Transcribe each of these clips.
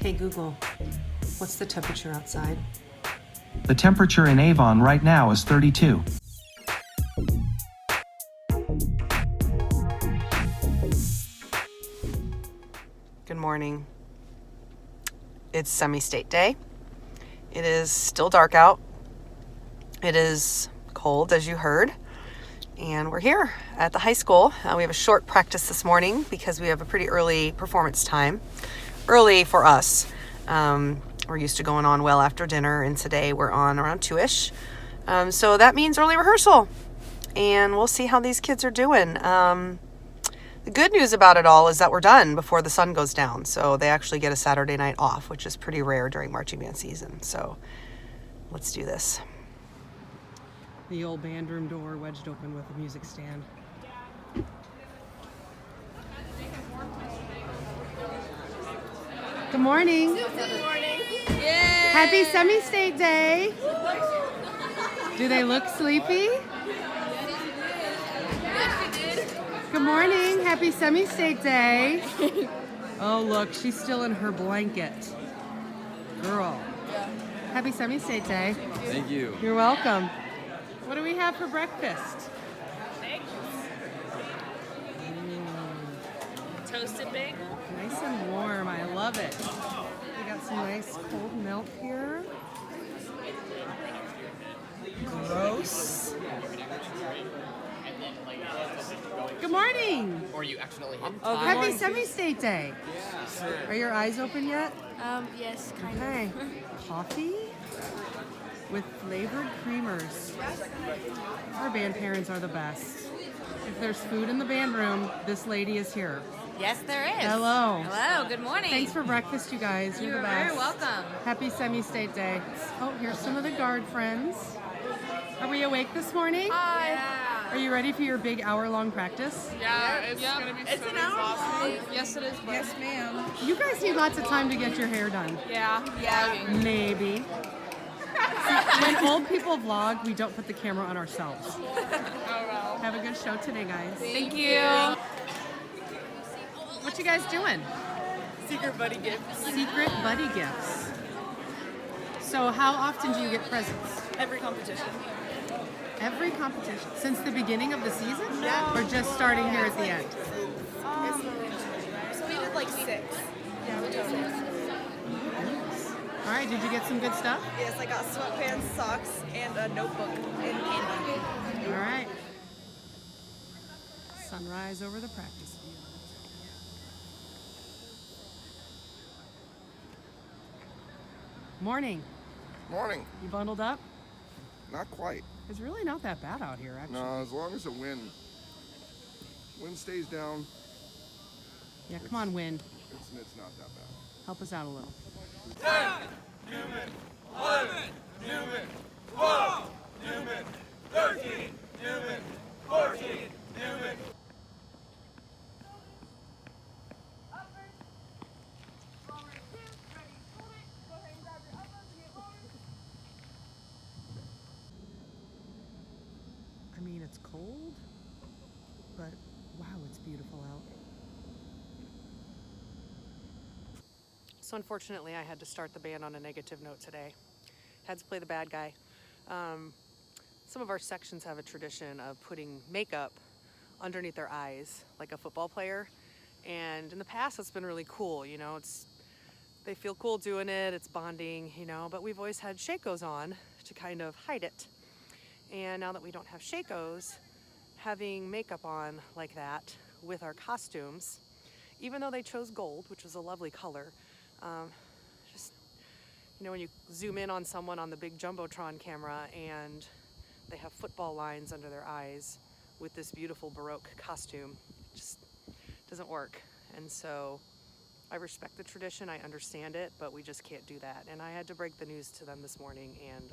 Hey Google, what's the temperature outside? The temperature in Avon right now is 32. Good morning. It's Semi State Day. It is still dark out. It is cold, as you heard. And we're here at the high school. We have a short practice this morning because we have a pretty early performance time. Early for us. We're used to going on well after dinner, and today we're on around 2-ish. So that means early rehearsal. And we'll see how these kids are doing. The good news about it all is that we're done before the sun goes down. So they actually get a Saturday night off, which is pretty rare during marching band season. So let's do this. The old band room door wedged open with a music stand. Good morning. Good morning. Yay! Happy Semi State Day. Do they look sleepy? Good morning. Happy Semi State Day. Oh, look, she's still in her blanket. Girl. Happy Semi State Day. Thank you. You're welcome. What do we have for breakfast? Toasted bagel. Nice and warm. I love it. We got some nice cold milk here. Gross. Good morning. Or you accidentally hit. Happy Semi State Day. Are your eyes open yet? Yes, kind Okay. Coffee with flavored creamers. Our band parents are the best. If there's food in the band room, this lady is here. Yes, there is. Hello. Hello, good morning. Thanks for breakfast, you guys. You're the best. very welcome. Happy Semi State Day. Oh, here's some of the guard friends. Are we awake this morning? Hi. Are you ready for your big hour-long practice? Yeah, it's gonna be so exhausting. Yes, it is. Yes, ma'am. You guys need lots of time to get your hair done. Yeah. Yeah. Maybe. See, when old people vlog, we don't put the camera on ourselves. Oh well. Have a good show today, guys. Thank you. What you guys doing? Secret buddy gifts. Secret buddy gifts. So how often do you get presents? Every competition. Every competition? Since the beginning of the season? Yeah. Or just starting here at the end? So we did like 6. Yeah, we did 6. All right, did you get some good stuff? Yes, I got sweatpants, socks, and a notebook and candy. All right. Sunrise over the practice field. Morning. Morning. You bundled up? Not quite. It's really not that bad out here, actually. No, as long as the wind stays down, Yeah, come on, wind. it's not that bad. Help us out a little. I mean, it's cold, but wow, it's beautiful out. So unfortunately, I had to start the band on a negative note today. Had to play the bad guy. Some of our sections have a tradition of putting makeup underneath their eyes, like a football player. And in the past, it's been really cool. You know, they feel cool doing it. It's bonding, you know. But we've always had shakos on to kind of hide it. And now that we don't have shakos, having makeup on like that with our costumes, even though they chose gold, which was a lovely color, just, you know, when you zoom in on someone on the big Jumbotron camera and they have football lines under their eyes with this beautiful Baroque costume, it just doesn't work. And so I respect the tradition, I understand it, but we just can't do that. And I had to break the news to them this morning, and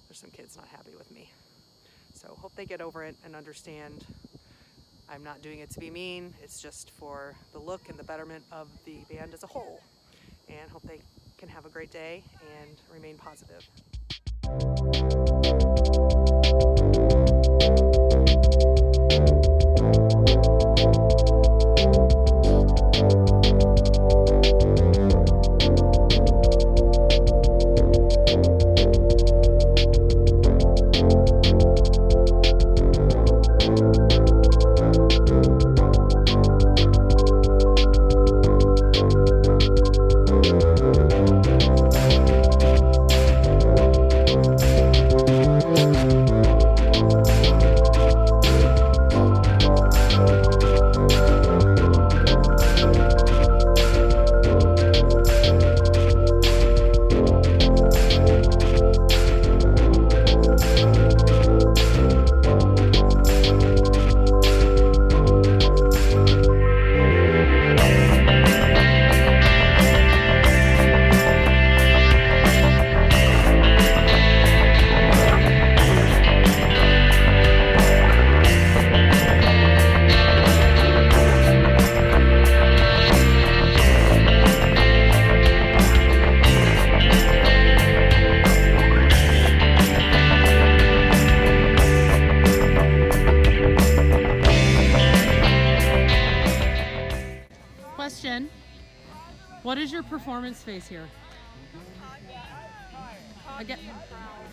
there's some kids not happy with me. So hope they get over it and understand I'm not doing it to be mean. It's just for the look and the betterment of the band as a whole. And hope they can have a great day and remain positive. question. What is your performance face here? I get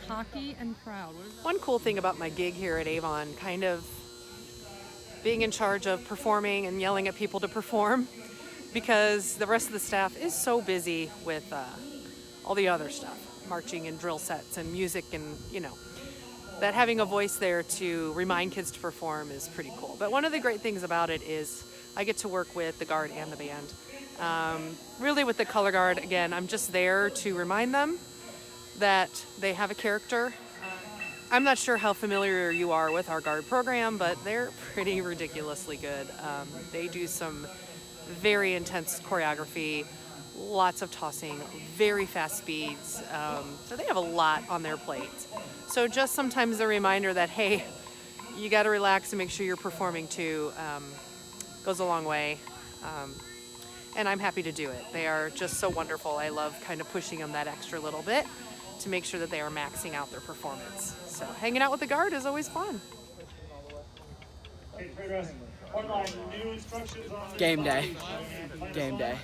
cocky and proud. What is that? One cool thing about my gig here at Avon, kind of being in charge of performing and yelling at people to perform, because the rest of the staff is so busy with all the other stuff, marching and drill sets and music, and that having a voice there to remind kids to perform is pretty cool. But one of the great things about it is I get to work with the guard and the band. Really with the color guard, again, I'm just there to remind them that they have a character. I'm not sure how familiar you are with our guard program, but they're pretty ridiculously good. They do some very intense choreography, lots of tossing, very fast speeds. So they have a lot on their plate. So just sometimes a reminder that, hey, you got to relax and make sure you're performing too, goes a long way. And I'm happy to do it. They are just so wonderful. I love kind of pushing them that extra little bit to make sure that they are maxing out their performance. So hanging out with the guard is always fun. Game day. Game day.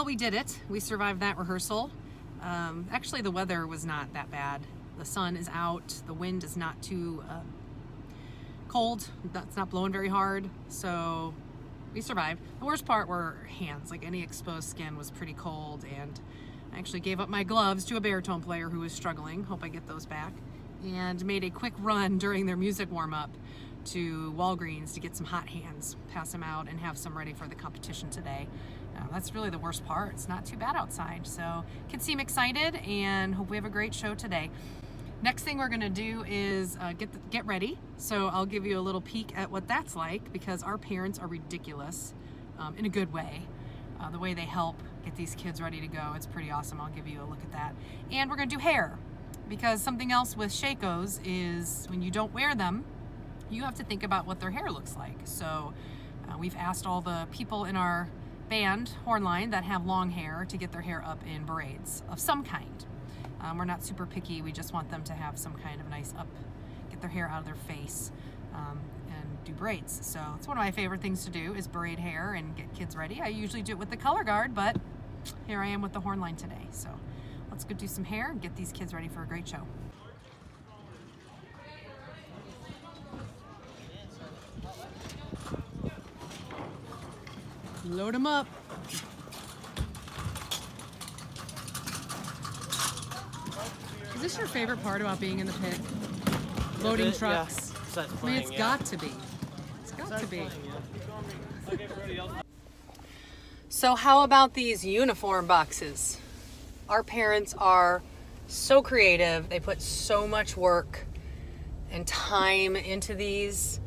We did it. We survived that rehearsal. Actually, the weather was not that bad. The sun is out. The wind is not too cold. That's not blowing very hard. So we survived. The worst part were hands. Like any exposed skin was pretty cold, and I actually gave up my gloves to a baritone player who was struggling. Hope I get those back. And made a quick run during their music warm-up to Walgreens to get some hot hands, pass them out, and have some ready for the competition today. That's really the worst part. It's not too bad outside. So kids seem excited and hope we have a great show today. Next thing we're gonna do is get ready. So I'll give you a little peek at what that's like, because our parents are ridiculous in a good way. The way they help get these kids ready to go, it's pretty awesome. I'll give you a look at that. And we're gonna do hair, because something else with Shakos is when you don't wear them, you have to think about what their hair looks like. So we've asked all the people in our band horn line that have long hair to get their hair up in braids of some kind. We're not super picky. We just want them to have some kind of nice up, get their hair out of their face, and do braids. So it's one of my favorite things to do, is braid hair and get kids ready. I usually do it with the color guard, but here I am with the horn line today. So let's go do some hair and get these kids ready for a great show. Load them up. Is this your favorite part about being in the pit? Loading trucks. Yeah. I mean, it's got to be. It's got to be. So how about these uniform boxes? Our parents are so creative. They put so much work and time into these.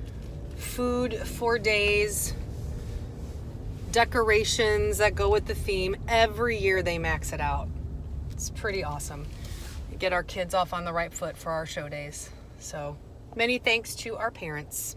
Food for days, decorations that go with the theme. Every year they max it out. It's pretty awesome. We get our kids off on the right foot for our show days. So many thanks to our parents.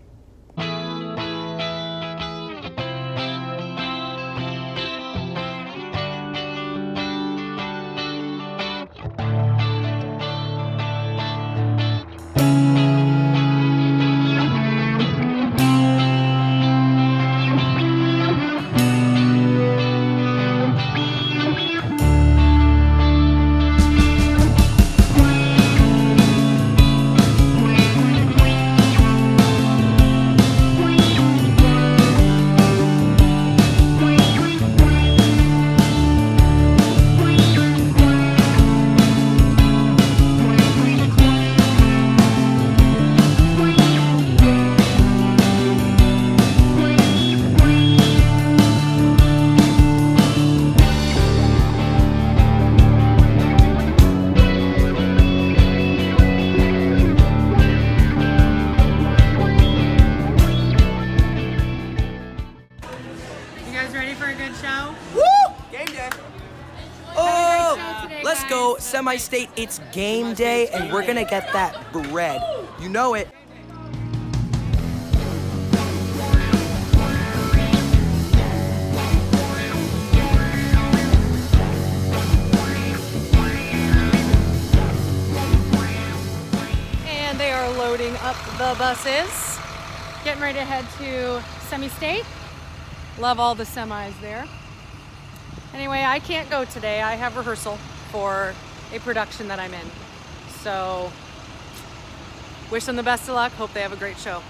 Game day. Oh, let's go Semi State. It's game day, and we're gonna get that bread. You know it. And they are loading up the buses. Getting ready to head to Semi State. Love all the semis there. Anyway, I can't go today. I have rehearsal for a production that I'm in. So, wish them the best of luck. Hope they have a great show.